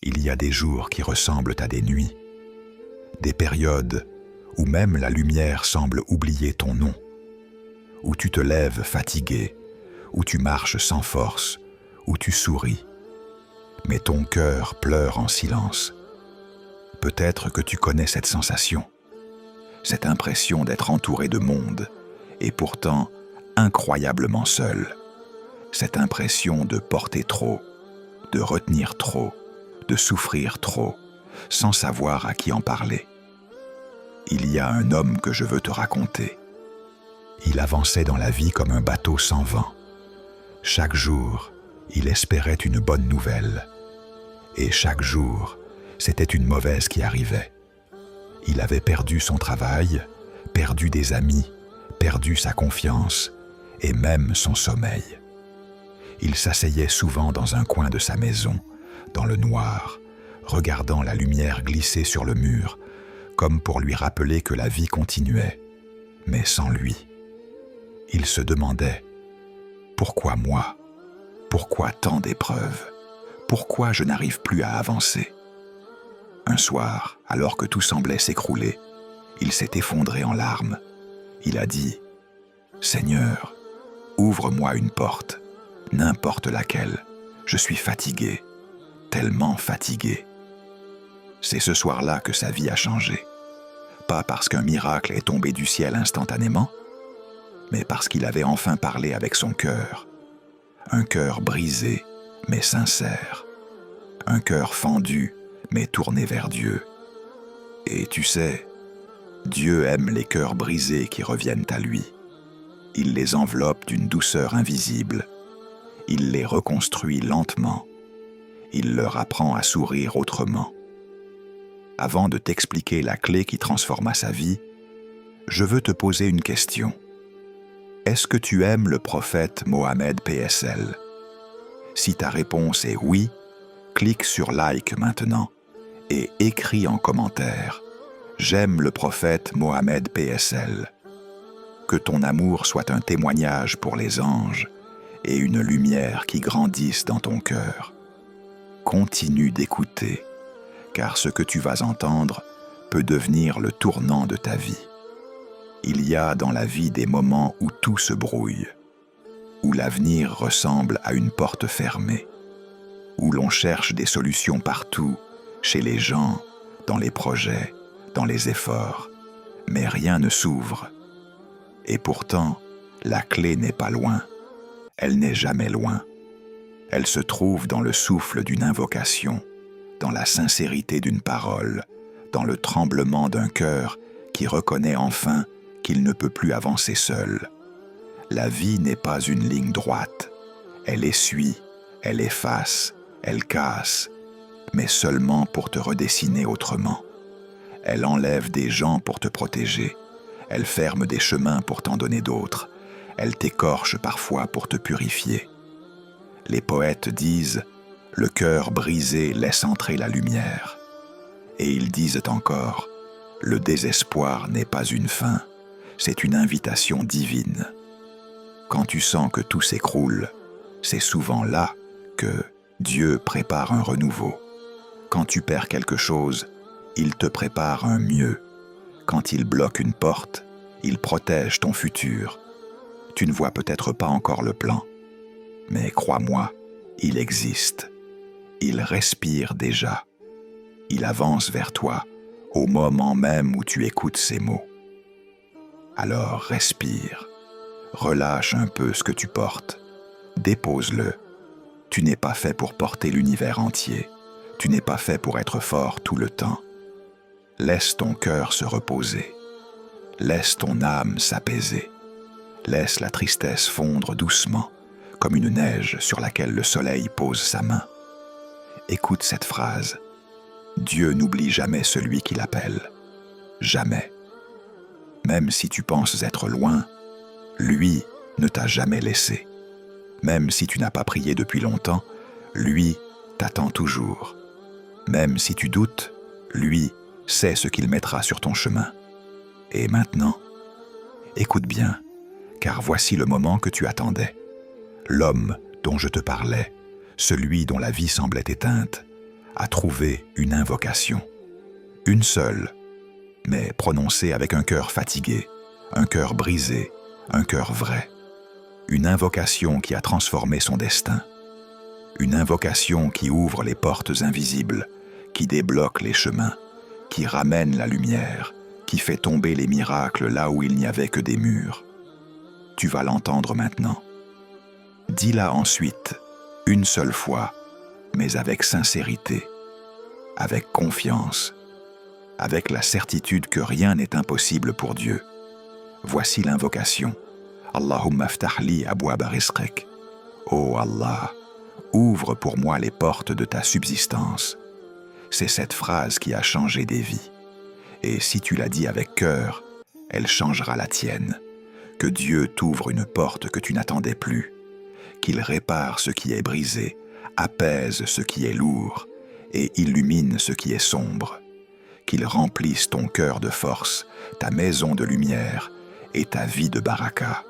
Il y a des jours qui ressemblent à des nuits, des périodes où même la lumière semble oublier ton nom, où tu te lèves fatigué, où tu marches sans force, où tu souris, mais ton cœur pleure en silence. Peut-être que tu connais cette sensation, cette impression d'être entouré de monde et pourtant incroyablement seul, cette impression de porter trop, de retenir trop, de souffrir trop, sans savoir à qui en parler. Il y a un homme que je veux te raconter. Il avançait dans la vie comme un bateau sans vent. Chaque jour, il espérait une bonne nouvelle. Et chaque jour, c'était une mauvaise qui arrivait. Il avait perdu son travail, perdu des amis, perdu sa confiance et même son sommeil. Il s'asseyait souvent dans un coin de sa maison, dans le noir, regardant la lumière glisser sur le mur, comme pour lui rappeler que la vie continuait, mais sans lui. Il se demandait « Pourquoi moi ? Pourquoi tant d'épreuves ? Pourquoi je n'arrive plus à avancer ?» Un soir, alors que tout semblait s'écrouler, il s'est effondré en larmes. Il a dit « Seigneur, ouvre-moi une porte, n'importe laquelle. Je suis fatigué, tellement fatigué. » C'est ce soir-là que sa vie a changé. Pas parce qu'un miracle est tombé du ciel instantanément, mais parce qu'il avait enfin parlé avec son cœur. Un cœur brisé, mais sincère. Un cœur fendu, mais tourné vers Dieu. Et tu sais, Dieu aime les cœurs brisés qui reviennent à lui. Il les enveloppe d'une douceur invisible. Il les reconstruit lentement. Il leur apprend à sourire autrement. Avant de t'expliquer la clé qui transforma sa vie, je veux te poser une question. Est-ce que tu aimes le prophète Mohammed PSL? Si ta réponse est oui, clique sur like maintenant et écris en commentaire « J'aime le prophète Mohammed PSL ». Que ton amour soit un témoignage pour les anges et une lumière qui grandisse dans ton cœur. Continue d'écouter, car ce que tu vas entendre peut devenir le tournant de ta vie. Il y a dans la vie des moments où tout se brouille, où l'avenir ressemble à une porte fermée, où l'on cherche des solutions partout, chez les gens, dans les projets, dans les efforts, mais rien ne s'ouvre. Et pourtant, la clé n'est pas loin, elle n'est jamais loin. Elle se trouve dans le souffle d'une invocation, dans la sincérité d'une parole, dans le tremblement d'un cœur qui reconnaît enfin qu'il ne peut plus avancer seul. La vie n'est pas une ligne droite. Elle essuie, elle efface, elle casse, mais seulement pour te redessiner autrement. Elle enlève des gens pour te protéger. Elle ferme des chemins pour t'en donner d'autres. Elle t'écorche parfois pour te purifier. Les poètes disent « Le cœur brisé laisse entrer la lumière ». Et ils disent encore « Le désespoir n'est pas une fin, c'est une invitation divine ». Quand tu sens que tout s'écroule, c'est souvent là que Dieu prépare un renouveau. Quand tu perds quelque chose, il te prépare un mieux. Quand il bloque une porte, il protège ton futur. Tu ne vois peut-être pas encore le plan, mais crois-moi, il existe. Il respire déjà. Il avance vers toi au moment même où tu écoutes ces mots. Alors respire, relâche un peu ce que tu portes, dépose-le. Tu n'es pas fait pour porter l'univers entier. Tu n'es pas fait pour être fort tout le temps. Laisse ton cœur se reposer. Laisse ton âme s'apaiser. Laisse la tristesse fondre doucement, comme une neige sur laquelle le soleil pose sa main. Écoute cette phrase. Dieu n'oublie jamais celui qui l'appelle. Jamais. Même si tu penses être loin, lui ne t'a jamais laissé. Même si tu n'as pas prié depuis longtemps, lui t'attend toujours. Même si tu doutes, lui sait ce qu'il mettra sur ton chemin. Et maintenant, écoute bien, car voici le moment que tu attendais. L'homme dont je te parlais, celui dont la vie semblait éteinte, à trouver une invocation. Une seule, mais prononcée avec un cœur fatigué, un cœur brisé, un cœur vrai. Une invocation qui a transformé son destin. Une invocation qui ouvre les portes invisibles, qui débloque les chemins, qui ramène la lumière, qui fait tomber les miracles là où il n'y avait que des murs. Tu vas l'entendre maintenant. Dis-la ensuite, une seule fois, mais avec sincérité, avec confiance, avec la certitude que rien n'est impossible pour Dieu. Voici l'invocation. Allahumma aftah li abwaba rizqik. Ô Allah, ouvre pour moi les portes de ta subsistance. C'est cette phrase qui a changé des vies. Et si tu la dis avec cœur, elle changera la tienne. Que Dieu t'ouvre une porte que tu n'attendais plus. Qu'il répare ce qui est brisé, apaise ce qui est lourd et illumine ce qui est sombre. Qu'il remplisse ton cœur de force, ta maison de lumière et ta vie de baraka.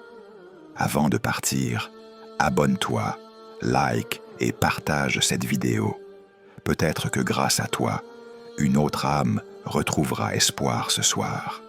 Avant de partir, abonne-toi, like et partage cette vidéo. Peut-être que grâce à toi, une autre âme retrouvera espoir ce soir.